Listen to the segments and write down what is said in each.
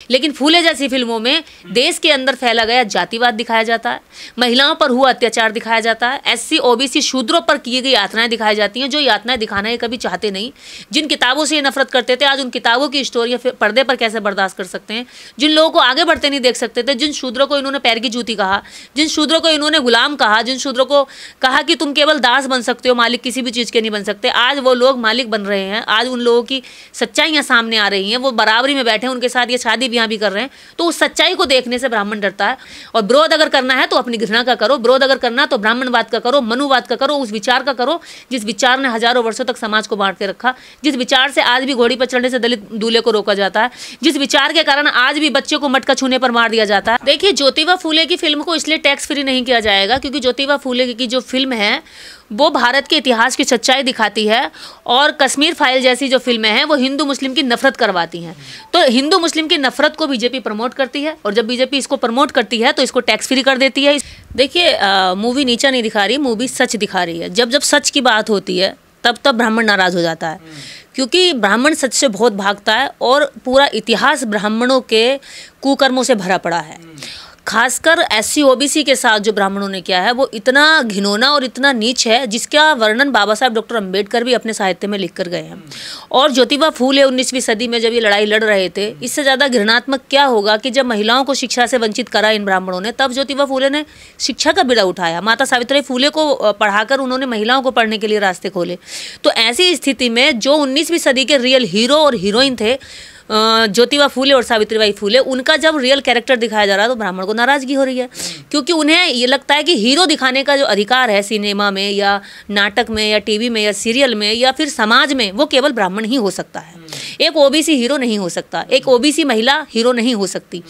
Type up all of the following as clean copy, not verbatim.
लेकिन फूले जैसी फिल्मों में देश के अंदर फैला गया जातिवाद दिखाया जाता है, महिलाओं पर हुआ अत्याचार दिखाया जाता है, एससी ओबीसी शूद्रों पर की गई यातनाएं दिखाई जाती हैं, जो यातनाएं दिखाना ये कभी चाहते नहीं। जिन किताबों से ये नफरत करते थे, आज उन किताबों की स्टोरियां पर्दे पर कैसे बर्दाश्त कर सकते हैं। जिन लोगों को आगे बढ़ते नहीं देख सकते थे, जिन शूद्रों को इन्होंने पैर की जूती कहा, जिन शूद्रों को इन्होंने गुलाम कहा, जिन शूद्रों को कहा कि तुम केवल दास बन सकते हो, मालिक किसी भी चीज़ के नहीं बन सकते, आज वो लोग मालिक बन रहे हैं। आज उन लोगों की सच्चाइयाँ सामने आ रही हैं, वो बराबरी में बैठे हैं, उनके साथ ये शादी ब्याह भी कर रहे हैं। तो उस सच्चाई को देखने से ब्राह्मण डरता है। और विरोध अगर करना है तो अपनी घृणा का करो, विरोध अगर करना है तो ब्राह्मणवाद का करो, मनुवाद का करो, उस विचार का करो जिस विचार ने हजारों वर्षों तक समाज को बांट के रखा, जिस विचार से आज भी घोड़ी पर चढ़ने से दलित दूल्हे को रोका जाता है, जिस विचार के कारण आज भी बच्चे को मटका छूने पर मार दिया जाता है। देखिए, ज्योतिबा फूले की फिल्म को इसलिए टैक्स फ्री नहीं किया जाएगा क्योंकि ज्योतिबा फूले की जो फिल्म है वो भारत के इतिहास की सच्चाई दिखाती है, और कश्मीर फाइल जैसी जो फिल्में हैं वो हिंदू मुस्लिम की नफरत करवाती हैं। तो हिंदू मुस्लिम की नफरत को बीजेपी प्रमोट करती है, और जब बीजेपी इसको प्रमोट करती है तो इसको टैक्स फ्री कर देती है। देखिए, मूवी नीचा नहीं दिखा रही, मूवी सच दिखा रही है। जब जब सच की बात होती है तब तब ब्राह्मण नाराज हो जाता है, क्योंकि ब्राह्मण सच से बहुत भागता है और पूरा इतिहास ब्राह्मणों के कुकर्मों से भरा पड़ा है। खासकर एससी ओबीसी के साथ जो ब्राह्मणों ने किया है वो इतना घिनौना और इतना नीच है, जिसका वर्णन बाबा साहब डॉक्टर अंबेडकर भी अपने साहित्य में लिख कर गए हैं। और ज्योतिबा फूले 19वीं सदी में जब ये लड़ाई लड़ रहे थे, इससे ज़्यादा घृणात्मक क्या होगा कि जब महिलाओं को शिक्षा से वंचित करा इन ब्राह्मणों ने, तब ज्योतिबा फूले ने शिक्षा का बीड़ा उठाया। माता सावित्री फूले को पढ़ाकर उन्होंने महिलाओं को पढ़ने के लिए रास्ते खोले। तो ऐसी स्थिति में जो 19वीं सदी के रियल हीरो और हीरोइन थे ज्योतिबा फूले और सावित्रीबाई फूले, उनका जब रियल कैरेक्टर दिखाया जा रहा है तो ब्राह्मण को नाराजगी हो रही है, क्योंकि उन्हें ये लगता है कि हीरो दिखाने का जो अधिकार है सिनेमा में या नाटक में या टीवी में या सीरियल में या फिर समाज में, वो केवल ब्राह्मण ही हो सकता है। एक ओबीसी हीरो नहीं हो सकता, एक ओबीसी महिला हीरो नहीं हो सकती।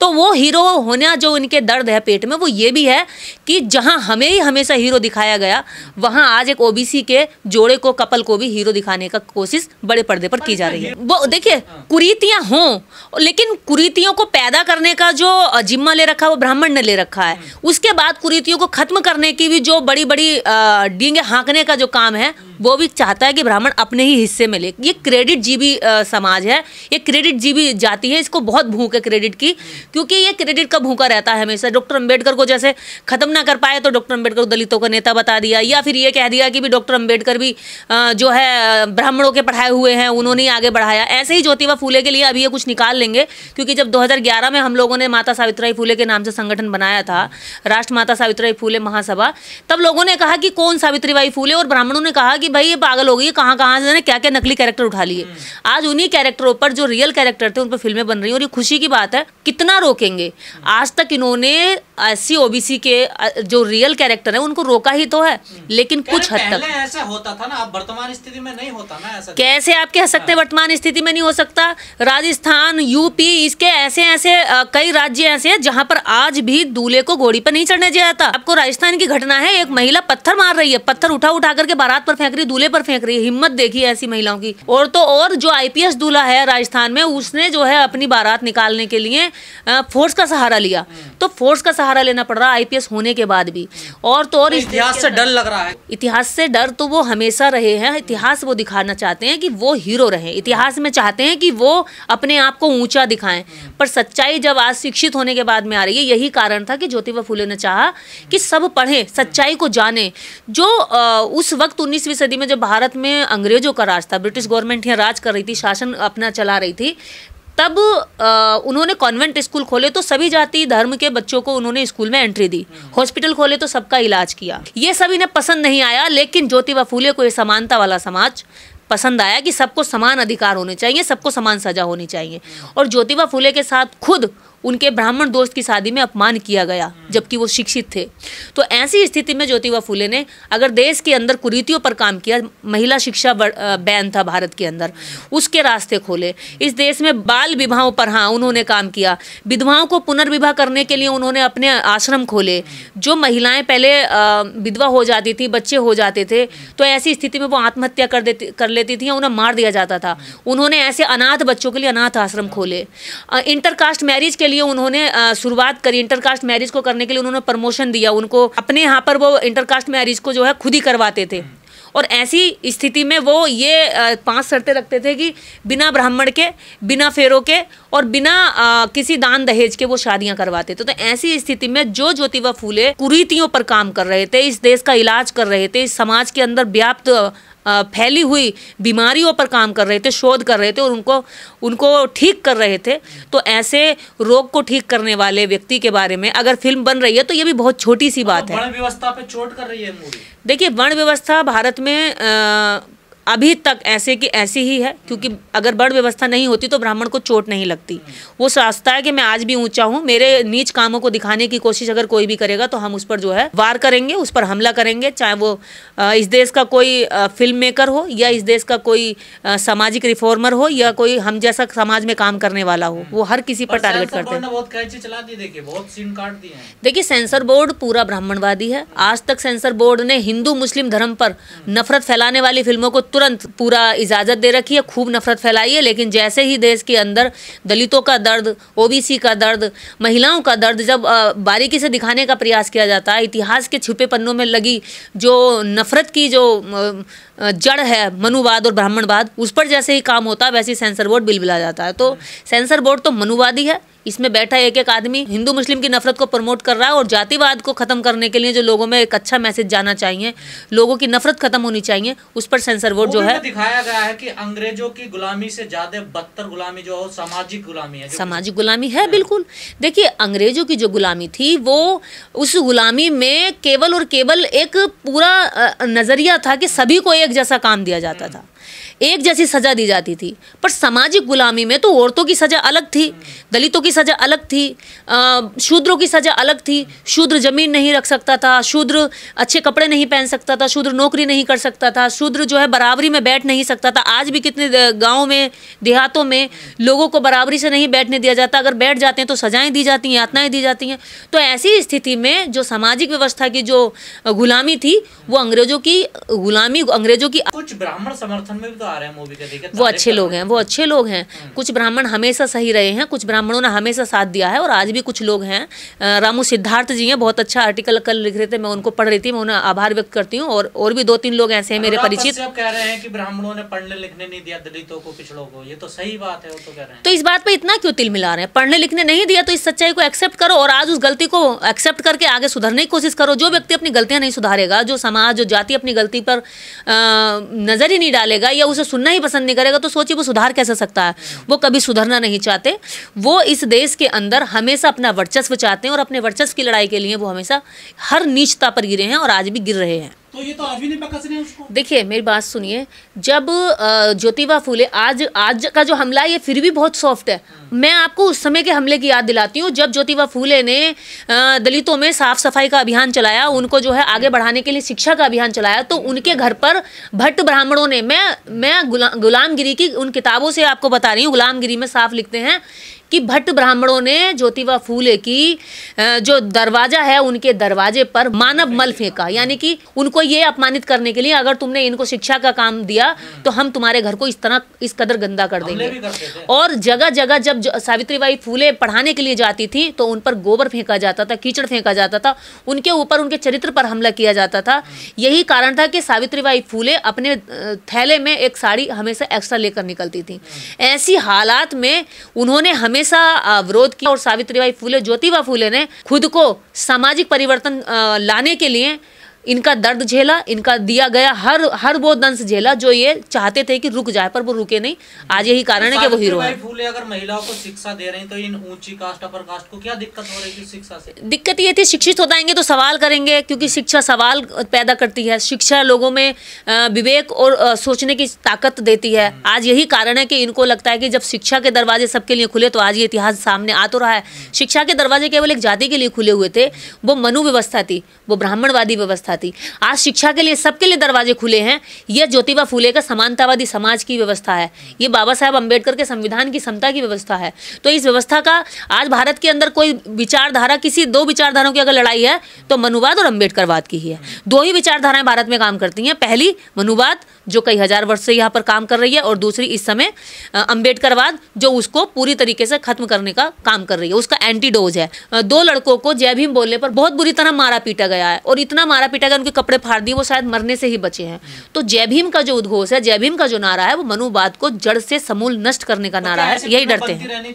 तो वो हीरो होना जो उनके दर्द है पेट में, वो ये भी है कि जहाँ हमें ही हमेशा हीरो दिखाया गया, वहाँ आज एक ओबीसी के जोड़े को, कपल को भी हीरो दिखाने का कोशिश बड़े पर्दे पर की जा रही है। वो देखिए, कुरीतियाँ हों, लेकिन कुरीतियों को पैदा करने का जो जिम्मा ले रखा है वो ब्राह्मण ने ले रखा है। उसके बाद कुरीतियों को खत्म करने की भी जो बड़ी बड़ी डींगे हाँकने का जो काम है वो भी चाहता है कि ब्राह्मण अपने ही हिस्से में ले। ये क्रेडिट जीवी समाज है, ये क्रेडिट जीवी जाति है, इसको बहुत भूख है क्रेडिट की, क्योंकि ये क्रेडिट का भूखा रहता है हमेशा। डॉक्टर अंबेडकर को जैसे खत्म ना कर पाए तो डॉक्टर अंबेडकर को दलितों का नेता बता दिया, या फिर ये कह दिया कि भी डॉक्टर अंबेडकर भी जो है ब्राह्मणों के पढ़ाए हुए हैं, उन्होंने ही आगे बढ़ाया। ऐसे ही ज्योतिबा फूले के लिए अभी ये कुछ निकाल लेंगे, क्योंकि जब 2011 में हम लोगों ने माता सावित्रीबाई फूले के नाम से संगठन बनाया था, राष्ट्र माता सावित्रीबाई फूले महासभा, तब लोगों ने कहा कि कौन सावित्रीबाई फूले, और ब्राह्मणों ने कहा कि भाई ये पागल हो गई, कहाँ से क्या क्या नकली कैरेक्टर उठा लिए। आज उन्हीं कैरेक्टरों पर, जो रियल कैरेक्टर थे, उन पर फिल्में बन रही हैं, और ये खुशी की बात है। कितना रोकेंगे? आज तक इन्होंने एससी ओबीसी के जो रियल कैरेक्टर है उनको रोका ही तो है, लेकिन कुछ हद तक ऐसा होता था ना, अब वर्तमान स्थिति में नहीं होता ना ऐसा। कैसे आप कह सकते हैं वर्तमान स्थिति में नहीं हो सकता? राजस्थान, यूपी, इसके ऐसे ऐसे कई राज्य ऐसे हैं जहां पर आज भी दूल्हे को घोड़ी पर नहीं चढ़ने दिया जाता। आपको राजस्थान की घटना है, एक महिला पत्थर मार रही है, पत्थर उठा करके बारात पर फेंक रही, दूल्हे पर फेंक रही है। हिम्मत देखिए ऐसी महिलाओं की। और तो और जो आईपीएस दूल्हा है राजस्थान में, उसने जो है अपनी बारात निकालने के लिए फोर्स का सहारा लिया। तो फोर्स का सहारा लेना पड़ रहा आईपीएस होने के बाद भी। और तो और इतिहास से डर लग रहा है। इतिहास से डर तो वो हमेशा रहे हैं। इतिहास वो दिखाना चाहते हैं कि वो हीरो रहे, इतिहास में चाहते हैं कि वो अपने आप को ऊंचा दिखाएं, पर सच्चाई जब आज शिक्षित होने के बाद में आ रही है। यही कारण था कि ज्योतिबा फूले ने चाहा कि सब पढ़ें, सच्चाई को जानें। जो उस वक्त 19वीं सदी में जब भारत में अंग्रेजों का राज था, ब्रिटिश गवर्नमेंट यहाँ राज कर रही थी, शासन अपना चला रही थी, तब उन्होंने कॉन्वेंट स्कूल खोले तो सभी जाति धर्म के बच्चों को उन्होंने स्कूल में एंट्री दी, हॉस्पिटल खोले तो सबका इलाज किया। ये सब इन्हें पसंद नहीं आया, लेकिन ज्योतिबा फूले को ये समानता वाला समाज पसंद आया कि सबको समान अधिकार होने चाहिए, सबको समान सजा होनी चाहिए। और ज्योतिबा फूले के साथ खुद उनके ब्राह्मण दोस्त की शादी में अपमान किया गया, जबकि वो शिक्षित थे। तो ऐसी स्थिति में ज्योतिबा फूले ने अगर देश के अंदर कुरीतियों पर काम किया, महिला शिक्षा बैन था भारत के अंदर, उसके रास्ते खोले। इस देश में बाल विवाहों पर हाँ उन्होंने काम किया, विधवाओं को पुनर्विवाह करने के लिए उन्होंने अपने आश्रम खोले। जो महिलाएं पहले विधवा हो जाती थी, बच्चे हो जाते थे, तो ऐसी स्थिति में वो आत्महत्या कर लेती थी या उन्हें मार दिया जाता था। उन्होंने ऐसे अनाथ बच्चों के लिए अनाथ आश्रम खोले। इंटरकास्ट मैरिज के लिए उन्होंने शुरुआत करी। इंटरकास्ट मैरिज को करने के लिए उन्होंने प्रमोशन दिया उनको। अपने यहाँ पर वो इंटरकास्ट मैरिज को जो है खुद ही करवाते थे, और ऐसी स्थिति में वो ये 5 शर्तें रखते थे कि बिना ब्राह्मण के, बिना फेरों के और बिना किसी दान दहेज के वो शादियां करवाते थे। तो ऐसी स्थिति में जो ज्योतिबा फूले कुरीतियों पर काम कर रहे थे, इस देश का इलाज कर रहे थे, इस समाज के अंदर व्याप्त फैली हुई बीमारियों पर काम कर रहे थे, शोध कर रहे थे और उनको ठीक कर रहे थे। तो ऐसे रोग को ठीक करने वाले व्यक्ति के बारे में अगर फिल्म बन रही है तो ये भी बहुत छोटी सी बात है। वर्ण व्यवस्था पे चोट कर रही है मूवी। देखिए, वर्ण व्यवस्था भारत में अभी तक ऐसे की ऐसी ही है, क्योंकि अगर वर्ण व्यवस्था नहीं होती तो ब्राह्मण को चोट नहीं लगती। वो सोचता है कि मैं आज भी ऊंचा हूँ, मेरे नीच कामों को दिखाने की कोशिश अगर कोई भी करेगा तो हम उस पर जो है वार करेंगे, उस पर हमला करेंगे, चाहे वो इस देश का कोई फिल्म मेकर हो या इस देश का कोई सामाजिक रिफॉर्मर हो या कोई हम जैसा समाज में काम करने वाला हो, वो हर किसी पर टारगेट करते हैं। बहुत कैंची चला दी, देखिए बहुत सीन काट दिए हैं। देखिए, सेंसर बोर्ड पूरा ब्राह्मणवादी है। आज तक सेंसर बोर्ड ने हिंदू मुस्लिम धर्म पर नफरत फैलाने वाली फिल्मों को तुरंत पूरा इजाज़त दे रखी है, खूब नफरत फैलाई है। लेकिन जैसे ही देश के अंदर दलितों का दर्द, ओबीसी का दर्द, महिलाओं का दर्द जब बारीकी से दिखाने का प्रयास किया जाता है, इतिहास के छुपे पन्नों में लगी जो नफरत की जो जड़ है मनुवाद और ब्राह्मणवाद, उस पर जैसे ही काम होता है वैसे ही सेंसर बोर्ड बिलबिला जाता है। तो सेंसर बोर्ड तो मनुवादी है, इसमें बैठा एक एक आदमी हिंदू मुस्लिम की नफरत को प्रमोट कर रहा है और जातिवाद को खत्म करने के लिए जो लोगों में एक अच्छा मैसेज जाना चाहिए, लोगों की नफरत खत्म होनी चाहिए, उस पर सेंसर बोर्ड जो है दिखाया गया है कि अंग्रेजों की गुलामी से ज्यादा बदतर गुलामी जो हो सामाजिक गुलामी है। सामाजिक गुलामी है, बिल्कुल। देखिए, अंग्रेजों की जो गुलामी थी वो उस गुलामी में केवल और केवल एक पूरा नजरिया था कि सभी को एक जैसा काम दिया जाता था, एक जैसी सजा दी जाती थी। पर सामाजिक गुलामी में तो औरतों की सजा अलग थी, दलितों की सजा अलग थी, शूद्रों की सजा अलग थी। शूद्र जमीन नहीं रख सकता था, शूद्र अच्छे कपड़े नहीं पहन सकता था, शूद्र नौकरी नहीं कर सकता था, शूद्र जो है बराबरी में बैठ नहीं सकता था। आज भी कितने गाँव में, देहातों में लोगों को बराबरी से नहीं बैठने दिया जाता, अगर बैठ जाते हैं तो सजाएं दी जाती हैं, यातनाएं दी जाती हैं। तो ऐसी स्थिति में जो सामाजिक व्यवस्था की जो गुलामी थी वो अंग्रेजों की गुलामी, अंग्रेजों की। कुछ ब्राह्मण समर्थन में भी आ रहे हैं मूवी के, देखिए वो अच्छे लोग हैं, वो अच्छे लोग हैं। कुछ ब्राह्मण हमेशा सही रहे हैं, कुछ ब्राह्मणों ने हमेशा साथ दिया है और आज भी कुछ लोग हैं। रामू सिद्धार्थ जी हैं, बहुत अच्छा आर्टिकल कल लिख रहे थे, मैं उनको पढ़ रही थी, मैं उन्हें आभार व्यक्त करती हूँ। और भी 2-3 लोग ऐसे हैं मेरे परिचित। आप कह रहे हैं कि ब्राह्मणों ने पढ़ने लिखने नहीं दिया दलितों को, पिछड़ों को, ये तो सही बात है, वो तो कह रहे हैं। तो इस बात पे इतना क्यों तिल मिला रहे हैं? पढ़ने लिखने नहीं दिया तो इस सच्चाई को एक्सेप्ट करो और आज उस गलती को एक्सेप्ट करके आगे सुधरने की कोशिश करो। जो व्यक्ति अपनी गलतियां नहीं सुधारेगा, जो समाज, जो जाति अपनी गलती पर नजर ही नहीं डालेगा या उसे सुनना ही पसंद नहीं करेगा, तो सोचिए वो सुधार कैसे सकता है? वो कभी सुधरना नहीं चाहते। वो इस देश के अंदर हमेशा अपना वर्चस्व चाहते हैं और अपने वर्चस्व की लड़ाई के लिए वो हमेशा हर नीचता पर गिरे हैं और आज भी गिर रहे हैं। तो ये तो आज भी नहीं बकस रहे हैं उसको। देखिए, मेरी बात सुनिए, जब ज्योतिबा फूले, आज का जो हमला है ये फिर भी बहुत सॉफ्ट है। मैं आपको उस समय के हमले की याद दिलाती हूँ जब ज्योतिबा फूले ने दलितों में साफ सफाई का अभियान चलाया, उनको जो है आगे बढ़ाने के लिए शिक्षा का अभियान चलाया। तो उनके घर पर भट्ट ब्राह्मणों ने, मैं गुलामगिरी की उन किताबों से आपको बता रही हूँ, गुलामगिरी में साफ लिखते हैं कि भट्ट ब्राह्मणों ने ज्योतिबा फूले की जो दरवाजा है उनके दरवाजे पर मानव मल फेंका, यानी कि उनको ये अपमानित करने के लिए, अगर तुमने इनको शिक्षा का काम दिया तो हम तुम्हारे घर को इस कदर गंदा कर देंगे। और जगह जगह जब सावित्रीबाई फूले पढ़ाने के लिए जाती थी तो उन पर गोबर फेंका जाता था, कीचड़ फेंका जाता था, उनके ऊपर, उनके चरित्र पर हमला किया जाता था। यही कारण था कि सावित्रीबाई फूले अपने थैले में एक साड़ी हमेशा एक्स्ट्रा लेकर निकलती थी। ऐसी हालात में उन्होंने हमेशा विरोध किया और सावित्रीबाई फूले, ज्योतिबा फूले ने खुद को सामाजिक परिवर्तन लाने के लिए इनका दर्द झेला, इनका दिया गया हर वो दंश झेला जो ये चाहते थे कि रुक जाए, पर वो रुके नहीं। आज यही कारण है कि वो हीरो है। फूले अगर महिलाओं को शिक्षा दे रही तो इन ऊंची कास्ट, अपर कास्ट को क्या दिक्कत हो रही थी शिक्षा से? दिक्कत ये थी, शिक्षित हो जाएंगे तो सवाल करेंगे, क्योंकि शिक्षा सवाल पैदा करती है। शिक्षा लोगों में विवेक और सोचने की ताकत देती है। आज यही कारण है कि इनको लगता है कि जब शिक्षा के दरवाजे सबके लिए खुले तो आज ये इतिहास सामने आ तो रहा है। शिक्षा के दरवाजे केवल एक जाति के लिए खुले हुए थे, वो मनु व्यवस्था थी, वो ब्राह्मणवादी व्यवस्था थी। आज शिक्षा के लिए सबके लिए दरवाजे खुले हैं। यह ज्योतिबा फूले का समानतावादी समाज की व्यवस्था है, ये बाबा साहब अम्बेडकर के संविधान की समता की व्यवस्था है। तो इस व्यवस्था का आज भारत के अंदर कोई विचारधारा, किसी 2 विचारधाराओं की अगर लड़ाई है तो मनुवाद और अम्बेडकरवाद की ही है। 2 ही विचारधाराएं भारत में काम करती हैं। पहली मनुवाद जो कई हजार वर्ष से यहाँ पर काम कर रही है, और दूसरी इस समय अम्बेडकरवाद जो उसको पूरी तरीके से खत्म करने का काम कर रही है, उसका एंटीडोज है। 2 लड़कों को जय भीम बोलने पर बहुत बुरी तरह मारा पीटा गया है, और इतना मारा पीटा गए, उनके कपड़े फाड़ दिए, वो शायद मरने से ही बचे हैं। तो जय भीम का जो उद्घोष है, जय भीम का जो नारा है, वो मनुवाद को जड़ से समूल नष्ट करने का नारा है। यही डरते हैं।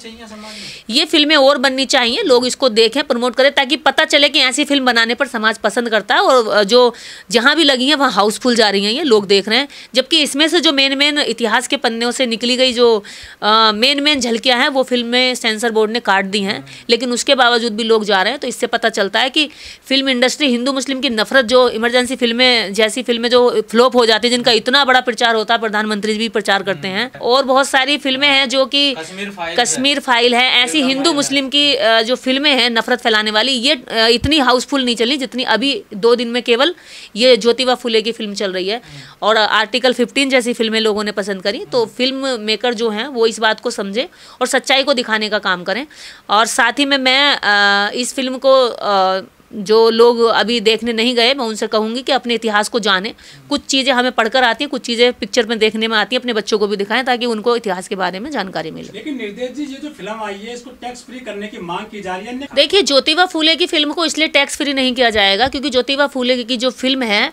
ये फिल्में और बननी चाहिए, लोग इसको देखें, प्रमोट करें, ताकि पता चले कि ऐसी फिल्म बनाने पर समाज पसंद करता है। और जो जहाँ भी लगी हैं वहाँ हाउसफुल जा रही हैं, ये लोग देख रहे हैं। जबकि इसमें से जो मेन इतिहास के पन्नों से निकली गई जो मेन झलकियाँ हैं, वो फिल्म में सेंसर बोर्ड ने काट दी हैं, लेकिन उसके बावजूद भी लोग जा रहे हैं। तो इससे पता चलता है कि फिल्म इंडस्ट्री, हिंदू मुस्लिम की नफरत, जो इमरजेंसी फिल्में जैसी फिल्में जो फ्लॉप हो जाती है, जिनका इतना बड़ा प्रचार होता है, प्रधानमंत्री भी प्रचार करते हैं, और बहुत सारी फिल्में हैं जो कि कश्मीर फाइल है, ऐसी हिंदू मुस्लिम की जो फिल्में हैं नफरत फैलाने वाली, ये इतनी हाउसफुल नहीं चली जितनी अभी 2 दिन में केवल ये ज्योतिबा फुले की फिल्म चल रही है। और आर्टिकल 15 जैसी फिल्में लोगों ने पसंद करी। तो फिल्म मेकर जो हैं वो इस बात को समझे और सच्चाई को दिखाने का काम करें। और साथ ही में मैं इस फिल्म को जो लोग अभी देखने नहीं गए, मैं उनसे कहूँगी कि अपने इतिहास को जानें। कुछ चीज़ें हमें पढ़कर आती हैं, कुछ चीज़ें पिक्चर में देखने में आती हैं, अपने बच्चों को भी दिखाएं ताकि उनको इतिहास के बारे में जानकारी मिले। लेकिन निर्देश जी, ये जो फिल्म आई है, इसको टैक्स फ्री करने की मांग की जा रही है। देखिए, ज्योतिबा फुले की फिल्म को इसलिए टैक्स फ्री नहीं किया जाएगा क्योंकि ज्योतिबा फुले की जो फिल्म है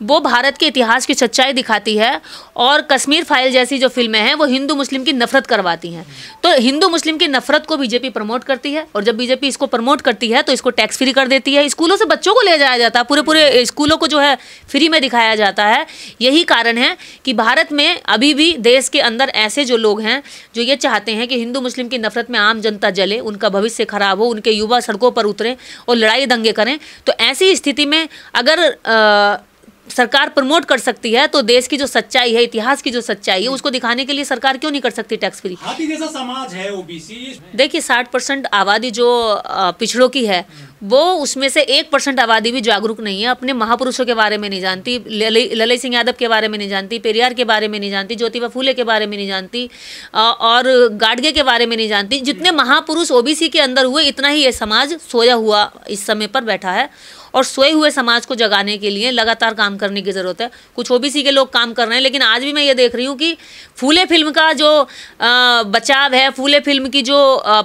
वो भारत के इतिहास की सच्चाई दिखाती है, और कश्मीर फाइल जैसी जो फिल्में हैं वो हिंदू मुस्लिम की नफरत करवाती हैं। तो हिंदू मुस्लिम की नफरत को बीजेपी प्रमोट करती है, और जब बीजेपी इसको प्रमोट करती है तो इसको टैक्स फ्री कर देती है। स्कूलों से बच्चों को ले जाया जाता है, पूरे स्कूलों को जो है फ्री में दिखाया जाता है। यही कारण है कि भारत में अभी भी देश के अंदर ऐसे जो लोग हैं जो ये चाहते हैं कि हिंदू मुस्लिम की नफरत में आम जनता जले, उनका भविष्य खराब हो, उनके युवा सड़कों पर उतरें और लड़ाई दंगे करें। तो ऐसी स्थिति में अगर सरकार प्रमोट कर सकती है तो देश की जो सच्चाई है, इतिहास की जो सच्चाई है, उसको दिखाने के लिए सरकार क्यों नहीं कर सकती टैक्स फ्री। हाथी जैसा समाज है ओबीसी। देखिए, 60% आबादी जो पिछड़ों की है, वो उसमें से 1% आबादी भी जागरूक नहीं है, अपने महापुरुषों के बारे में नहीं जानती, ललित सिंह यादव के बारे में नहीं जानती, पेरियार के बारे में नहीं जानती, ज्योतिबा फुले के बारे में नहीं जानती, और गाडगे के बारे में नहीं जानती। जितने महापुरुष ओबीसी के अंदर हुए, इतना ही ये समाज सोया हुआ इस समय पर बैठा है, और सोए हुए समाज को जगाने के लिए लगातार काम करने की ज़रूरत है। कुछ ओबीसी के लोग काम कर रहे हैं, लेकिन आज भी मैं ये देख रही हूँ कि फूले फिल्म का जो बचाव है, फूले फिल्म की जो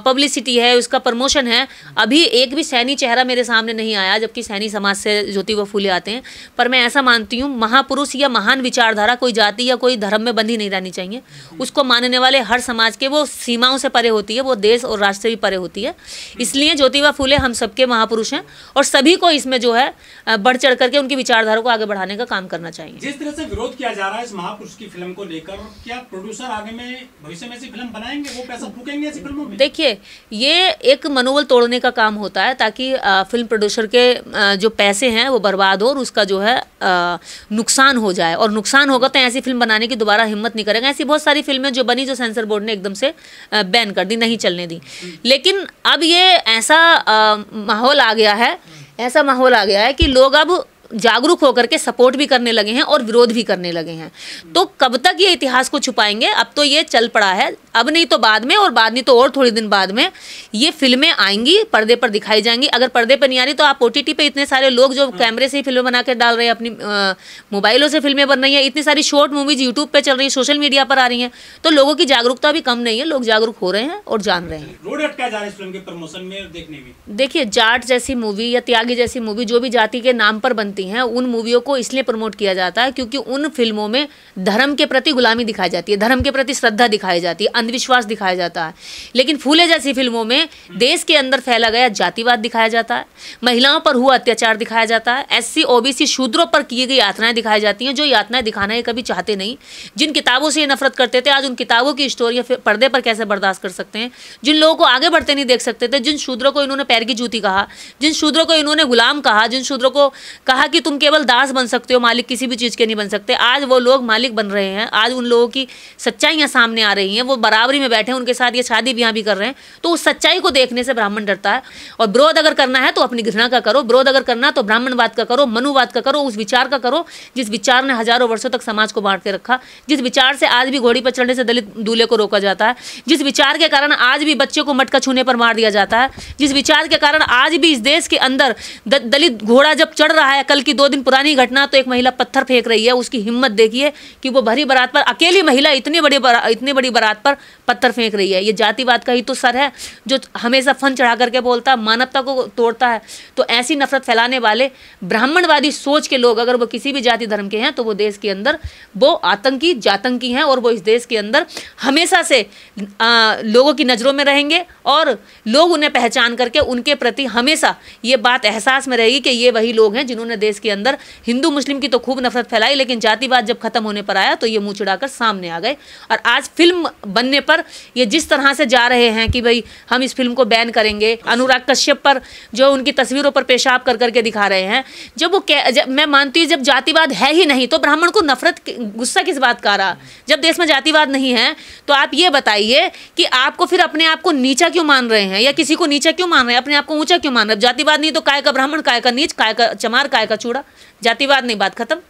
पब्लिसिटी है, उसका प्रमोशन है, अभी एक भी सैनी चेहरा मेरे सामने नहीं आया, जबकि सैनी समाज से ज्योतिबा फुले आते हैं। पर मैं ऐसा मानती हूँ, महापुरुष या महान विचारधारा कोई जाति या कोई धर्म में बंधी नहीं रहनी चाहिए। उसको मानने वाले हर समाज के, वो सीमाओं से परे होती है, वो देश और राष्ट्र से भी परे होती है। इसलिए ज्योतिबा फुले हम सबके महापुरुष हैं, और सभी को इसमें जो है बढ़ चढ़ करके उनकी विचारधारा को आगे बढ़ाने का काम करना चाहिए। जिस तरह से विरोध किया जा रहा है इस महापुरुष की फिल्म को लेकर, क्या प्रोड्यूसर आगे में भविष्य में ऐसी फिल्म बनाएंगे, वो पैसा फूकेंगे ऐसी फिल्मों में? देखिए, ये एक मनोबल तोड़ने का काम होता है ताकि फिल्म प्रोड्यूसर के जो पैसे हैं वो बर्बाद हो और उसका जो है नुकसान हो जाए, और नुकसान होगा तो ऐसी फिल्म बनाने की दोबारा हिम्मत नहीं करेगा। ऐसी बहुत सारी फिल्में जो बनी, जो सेंसर बोर्ड ने एकदम से बैन कर दी, नहीं चलने दी। लेकिन अब ये ऐसा माहौल आ गया है, ऐसा माहौल आ गया है कि लोग अब जागरूक होकर के सपोर्ट भी करने लगे हैं और विरोध भी करने लगे हैं। तो कब तक ये इतिहास को छुपाएंगे? अब तो ये चल पड़ा है, अब नहीं तो बाद में, और बाद नहीं तो और थोड़ी दिन बाद में ये फिल्में आएंगी, पर्दे पर दिखाई जाएंगी। अगर पर्दे पर नहीं आ रही तो आप OTT पे इतने सारे लोग जो कैमरे से ही फिल्में बना के डाल रहे हैं, अपनी मोबाइलों से फिल्में बन रही हैं, इतनी सारी शॉर्ट मूवीज यूट्यूब पे चल रही है, सोशल मीडिया पर आ रही हैं। तो लोगों की जागरूकता भी कम नहीं है, लोग जागरूक हो रहे हैं और जान रहे हैं। रोड अटका जा रहा है इस फिल्म के प्रमोशन में और देखने में। देखिए, जाट जैसी मूवी या त्यागी जैसी मूवी जो भी जाति के नाम पर बनती हैं, उन मूवियों को इसलिए प्रमोट किया जाता है क्योंकि उन फिल्मों में धर्म के प्रति गुलामी दिखाई जाती है, धर्म के प्रति श्रद्धा दिखाई जाती है, अंधविश्वास दिखाया जाता है। लेकिन फूले जैसी फिल्मों में देश के अंदर फैला गया जातिवाद दिखाया जाता है, महिलाओं पर हुआ अत्याचार दिखाया जाता है, SC OBC शूद्रों पर की गई यातनाएं दिखाई जाती हैं, जो यातनाएं दिखाना ये कभी चाहते नहीं। जिन किताबों से ये नफरत करते थे, आज उन किताबों की स्टोरियां पर्दे पर कैसे बर्दाश्त कर सकते हैं? जिन लोगों को आगे बढ़ते नहीं देख सकते थे, जिन शूद्रों को इन्होंने पैर की जूती कहा, जिन शूद्रों को इन्होंने गुलाम कहा, जिन शूद्रों को कहा कि तुम केवल दास बन सकते हो, मालिक किसी भी चीज़ के नहीं बन सकते, आज वो लोग मालिक बन रहे हैं। आज उन लोगों की सच्चाइयाँ सामने आ रही हैं, वो बराबरी में बैठे हैं, उनके साथ ये शादी ब्याह भी कर रहे हैं। तो उस सच्चाई को देखने से ब्राह्मण डरता है। और विरोध अगर करना है तो अपनी घृणा का करो, विरोध अगर करना तो ब्राह्मणवाद का करो, मनुवाद का करो, उस विचार का करो जिस विचार ने हजारों वर्षों तक समाज को बांट के रखा, जिस विचार से आज भी घोड़ी पर चढ़ने से दलित दूल्हे को रोका जाता है, जिस विचार के कारण आज भी बच्चे को मटका छूने पर मार दिया जाता है, जिस विचार के कारण आज भी इस देश के अंदर दलित घोड़ा जब चढ़ रहा है, कल की 2 दिन पुरानी घटना, तो एक महिला पत्थर फेंक रही है, उसकी हिम्मत देखिए कि वो भरी बारात पर, अकेली महिला इतनी बड़ी बारात पर पत्थर फेंक रही है। ये जातिवाद का ही तो सर है जो हमेशा फन चढ़ा करके बोलता है, मानवता को तोड़ता है। तो ऐसी नफरत फैलाने वाले ब्राह्मणवादी सोच के लोग अगर वो किसी भी जाति धर्म के हैं तो वो देश के अंदर वो आतंकी जातंकी हैं और वो इस देश के अंदर हमेशा से लोगों की नज़रों में रहेंगे और लोग उन्हें पहचान करके उनके प्रति हमेशा ये बात एहसास में रहेगी कि ये वही लोग हैं जिन्होंने देश के अंदर हिंदू मुस्लिम की तो खूब नफरत फैलाई, लेकिन जातिवाद जब खत्म होने पर आया तो ये मुंह चिढ़ाकर सामने आ गए। और आज फिल्म बनने पर ये जिस तरह से जा रहे हैं कि भाई हम इस फिल्म को बैन करेंगे, अनुराग कश्यप पर जो उनकी तस्वीरों पर पेशाब कर करके दिखा रहे हैं, मैं मानती हूँ जब जातिवाद है ही नहीं तो ब्राह्मण को नफरत गुस्सा किस बात का रहा। जब देश में जातिवाद नहीं है तो आप ये बताइए कि आपको फिर अपने आप को नीचा क्यों मान रहे हैं या किसी को नीचा क्यों मान रहे हैं, अपने आप को ऊंचा क्यों मान रहे हैं। जातिवाद नहीं तो काय का ब्राह्मण, काय का नीच, काय का चमार, काय का चूड़ा। जातिवाद नहीं, बात खत्म।